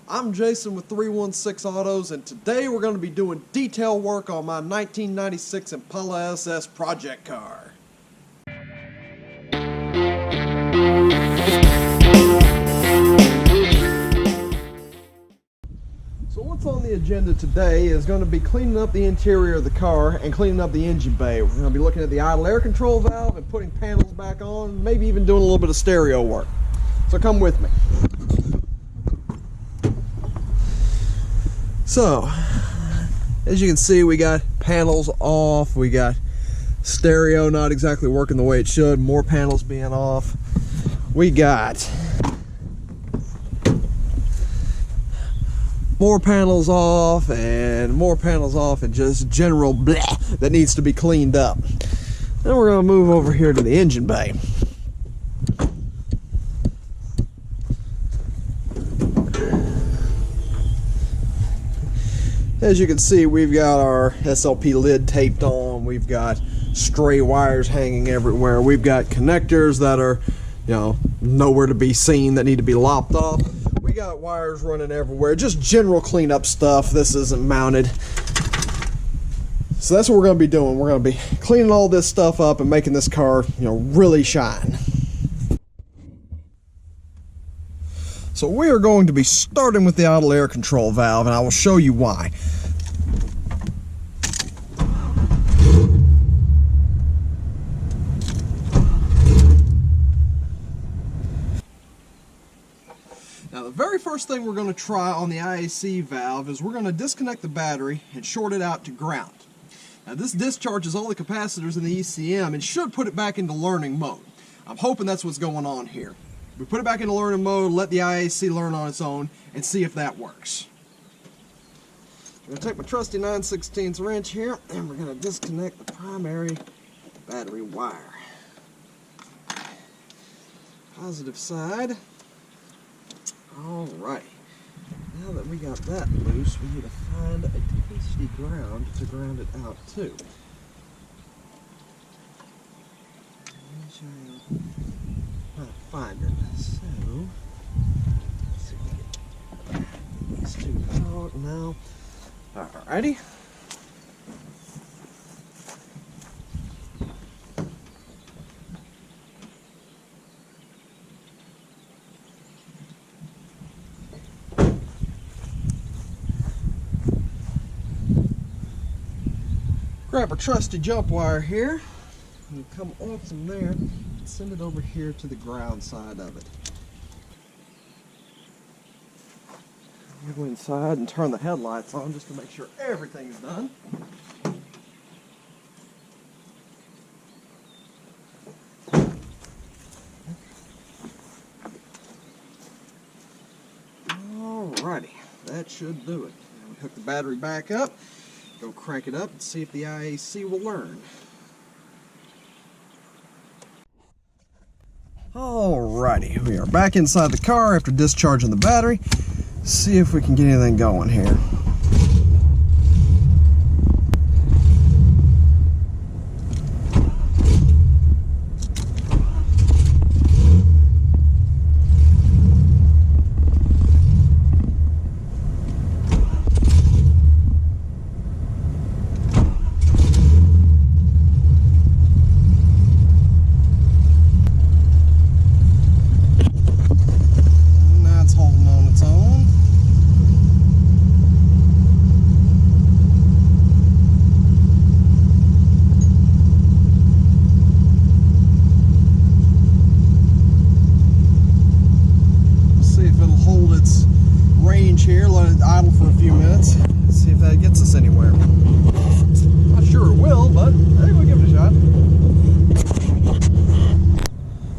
I'm Jason with 316 Autos, and today we're going to be doing detail work on my 1996 Impala SS project car. So what's on the agenda today is going to be cleaning up the interior of the car and cleaning up the engine bay. We're going to be looking at the idle air control valve and putting panels back on, maybe even doing a little bit of stereo work. So come with me. So, as you can see, we got panels off, we got stereo not exactly working the way it should, more panels being off. We got more panels off and just general bleh that needs to be cleaned up. Then we're going to move over here to the engine bay. As you can see, we've got our SLP lid taped on, we've got stray wires hanging everywhere, we've got connectors that are, nowhere to be seen that need to be lopped off. We got wires running everywhere, just general cleanup stuff. This isn't mounted. So that's what we're going to be doing. We're going to be cleaning all this stuff up and making this car, really shine. So we are going to be starting with the idle air control valve, and I will show you why. Now the very first thing we're going to try on the IAC valve is we're going to disconnect the battery and short it out to ground. Now this discharges all the capacitors in the ECM and should put it back into learning mode. I'm hoping that's what's going on here. We put it back into learning mode, let the IAC learn on its own, and see if that works. I'm going to take my trusty 9/16 wrench here, and we're going to disconnect the primary battery wire. Positive side. Alrighty. Now that we got that loose, we need to find a tasty ground to ground it out to. Not find it. So let's see if we can get these two out now. Alrighty. Grab our trusty jump wire here and come off from there and send it over here to the ground side of it. Go inside and turn the headlights on just to make sure everything's done. Alrighty, that should do it. Now we hook the battery back up, go crank it up and see if the IAC will learn. Alrighty, we are back inside the car after discharging the battery. See if we can get anything going here. Here, let it idle for a few minutes, see if that gets us anywhere. Not sure it will, but hey, we'll give it a shot.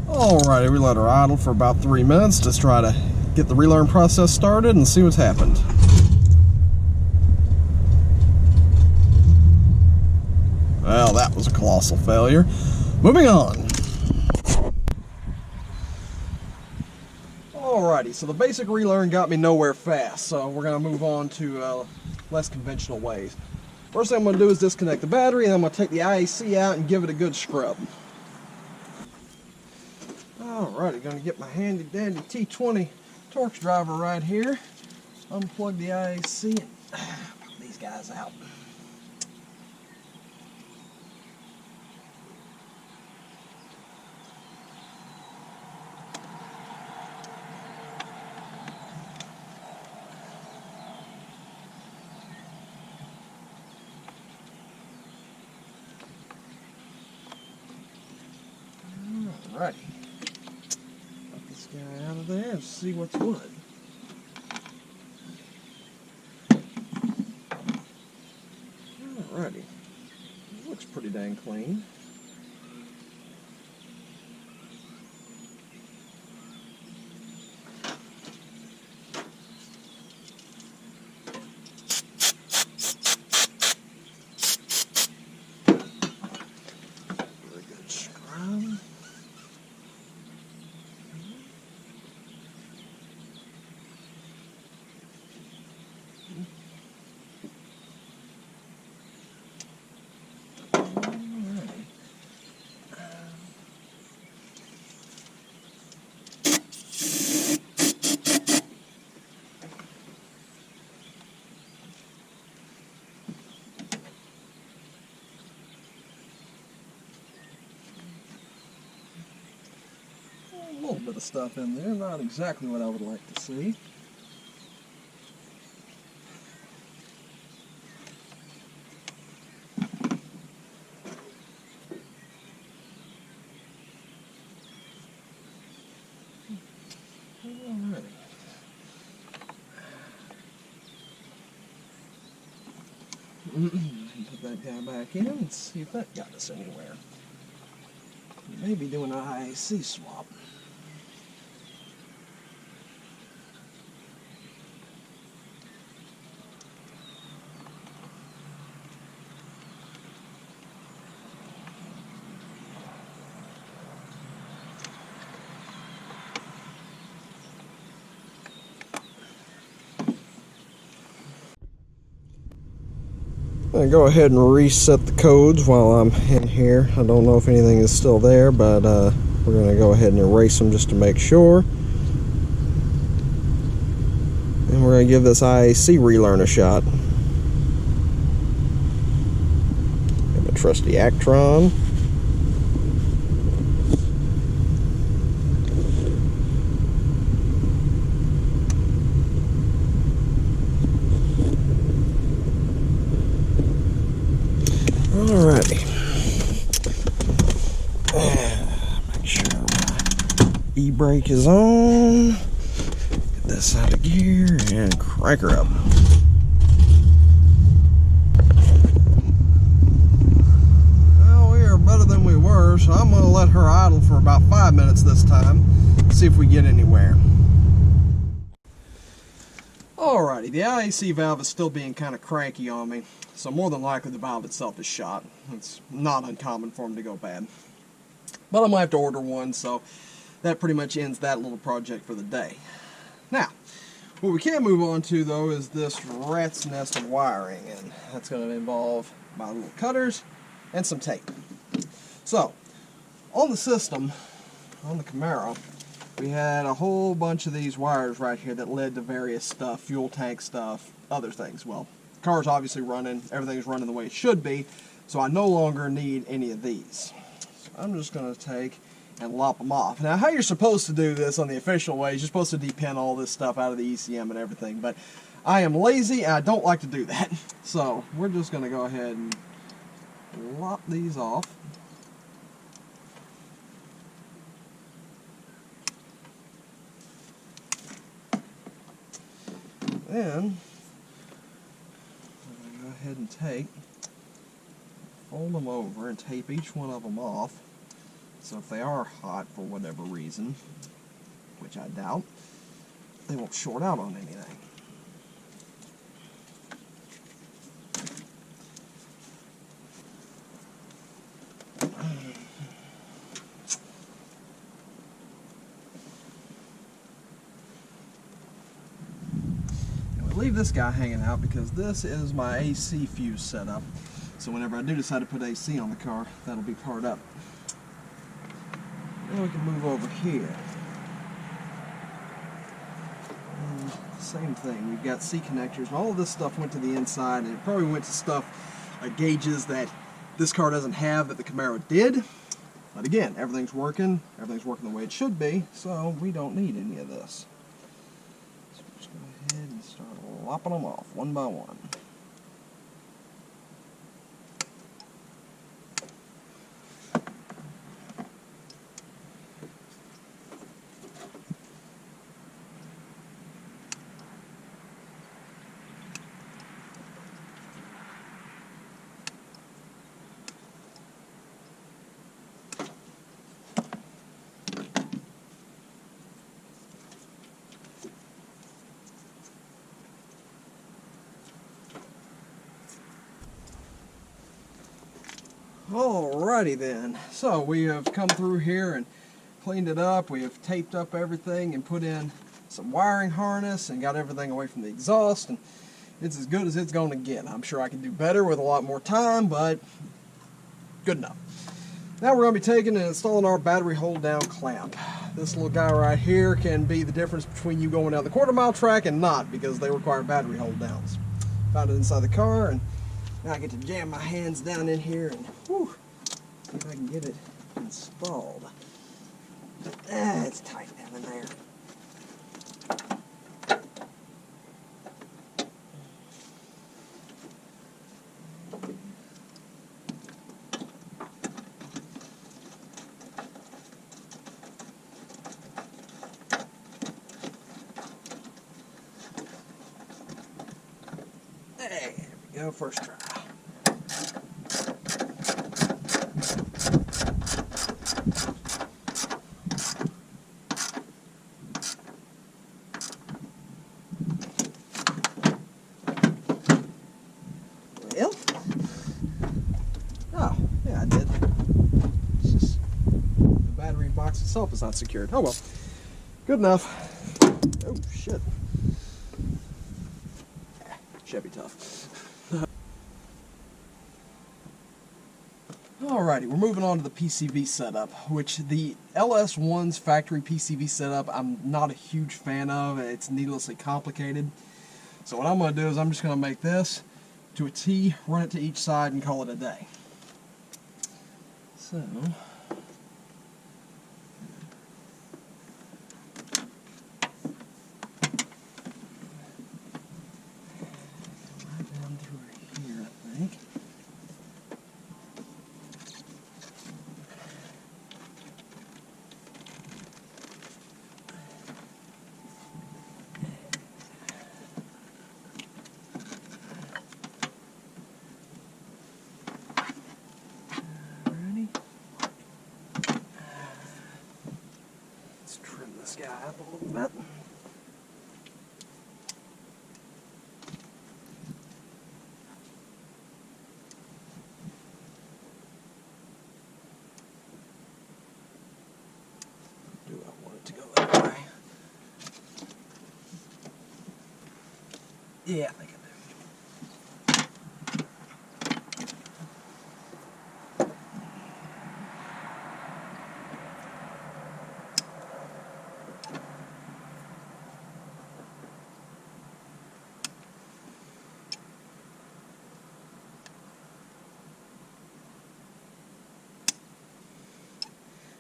Alrighty, we let her idle for about 3 minutes to try to get the relearn process started and see what's happened. Well, that was a colossal failure. Moving on. Alrighty, so the basic relearn got me nowhere fast, so we're going to move on to less conventional ways. First thing I'm going to do is disconnect the battery, and I'm going to take the IAC out and give it a good scrub. Alrighty, going to get my handy dandy T20 torque driver right here. unplug the IAC and pop these guys out. Alrighty, put this guy out of there and see what's what. Alrighty, looks pretty dang clean. Really good scrub. A little bit of stuff in there, not exactly what I would like to see. Alrighty. Put that guy back in and see if that got us anywhere. Maybe doing an IAC swap. I'm going to go ahead and reset the codes while I'm in here. I don't know if anything is still there, but we're going to go ahead and erase them just to make sure. And we're going to give this IAC relearn a shot. Have a trusty Actron. Alrighty. Make sure my e-brake is on. Get this out of gear and crank her up. Well, we are better than we were, so I'm going to let her idle for about 5 minutes this time. See if we get anywhere. Alrighty, the IAC valve is still being kind of cranky on me, so more than likely the valve itself is shot. It's not uncommon for them to go bad. But I'm going to have to order one, so that pretty much ends that little project for the day. Now, what we can move on to, though, is this rat's nest of wiring, and that's going to involve my little cutters and some tape. So, on the system, on the Camaro, we had a whole bunch of these wires right here that led to various stuff, fuel tank stuff, other things. Well, the car's obviously running, everything's running the way it should be, so I no longer need any of these. So I'm just going to take and lop them off. Now, how you're supposed to do this on the official way is you're supposed to depin all this stuff out of the ECM and everything, but I am lazy and I don't like to do that. So we're just going to go ahead and lop these off. Then, I'm going to go ahead and fold them over and tape each one of them off. So if they are hot for whatever reason, which I doubt, they won't short out on anything. Leave this guy hanging out because this is my AC fuse setup. So whenever I do decide to put AC on the car, that'll be part up. Then we can move over here and same thing. We've got C connectors, and all of this stuff went to the inside, and it probably went to stuff, gauges that this car doesn't have that the Camaro did. But again, everything's working the way it should be, so we don't need any of this. So we'll just go ahead and start lopping them off one by one. Alrighty then, so we have come through here and cleaned it up. We have taped up everything and put in some wiring harness and got everything away from the exhaust, and it's as good as it's going to get. I'm sure I could do better with a lot more time, but good enough. Now we're going to be taking and installing our battery hold down clamp. This little guy right here can be the difference between you going down the quarter-mile track and not, because they require battery hold downs. Found it inside the car, and now I get to jam my hands down in here and whew, see if I can get it installed. It's tight down in there. There we go, first try. Well, oh, yeah, I did. It's just the battery box itself is not secured. Oh well, good enough. Oh shit. Chevy tough. Alrighty, we're moving on to the PCV setup, which the LS1's factory PCV setup I'm not a huge fan of. It's needlessly complicated. So what I'm going to do is I'm just going to make this to a T, run it to each side, and call it a day. So guy up a little bit. Do I want it to go that way? Yeah, I think I do.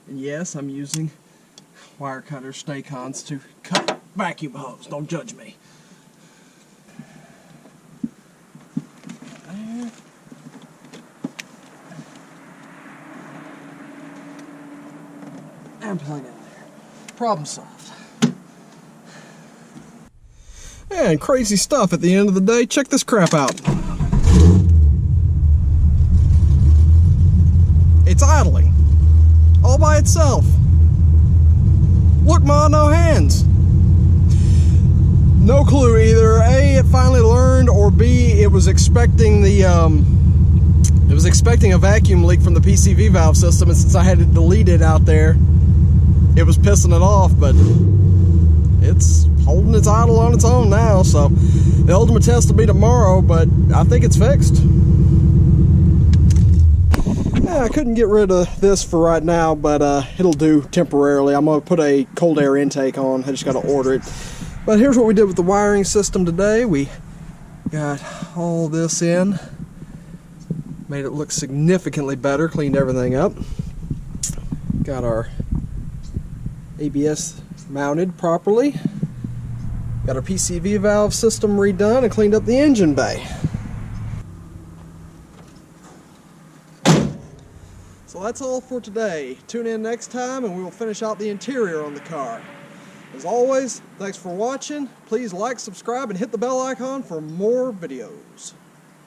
And yes, I'm using wire cutter Stay-Cons to cut vacuum hose. Don't judge me. There. And plug in there. Problem solved. And crazy stuff at the end of the day. Check this crap out. It's idling. All by itself. Look, Ma, no hands. No clue either. A, it finally learned, or B, it was expecting the a vacuum leak from the PCV valve system, and since I had it deleted out there, it was pissing it off. But it's holding its idle on its own now. So the ultimate test will be tomorrow, but I think it's fixed. Yeah, I couldn't get rid of this for right now, but it'll do temporarily. I'm going to put a cold air intake on. I just got to order it. But here's what we did with the wiring system today. We got all this in, made it look significantly better, cleaned everything up. Got our ABS mounted properly. Got our PCV valve system redone and cleaned up the engine bay. So that's all for today. Tune in next time and we will finish out the interior on the car. As always, thanks for watching. Please like, subscribe, and hit the bell icon for more videos.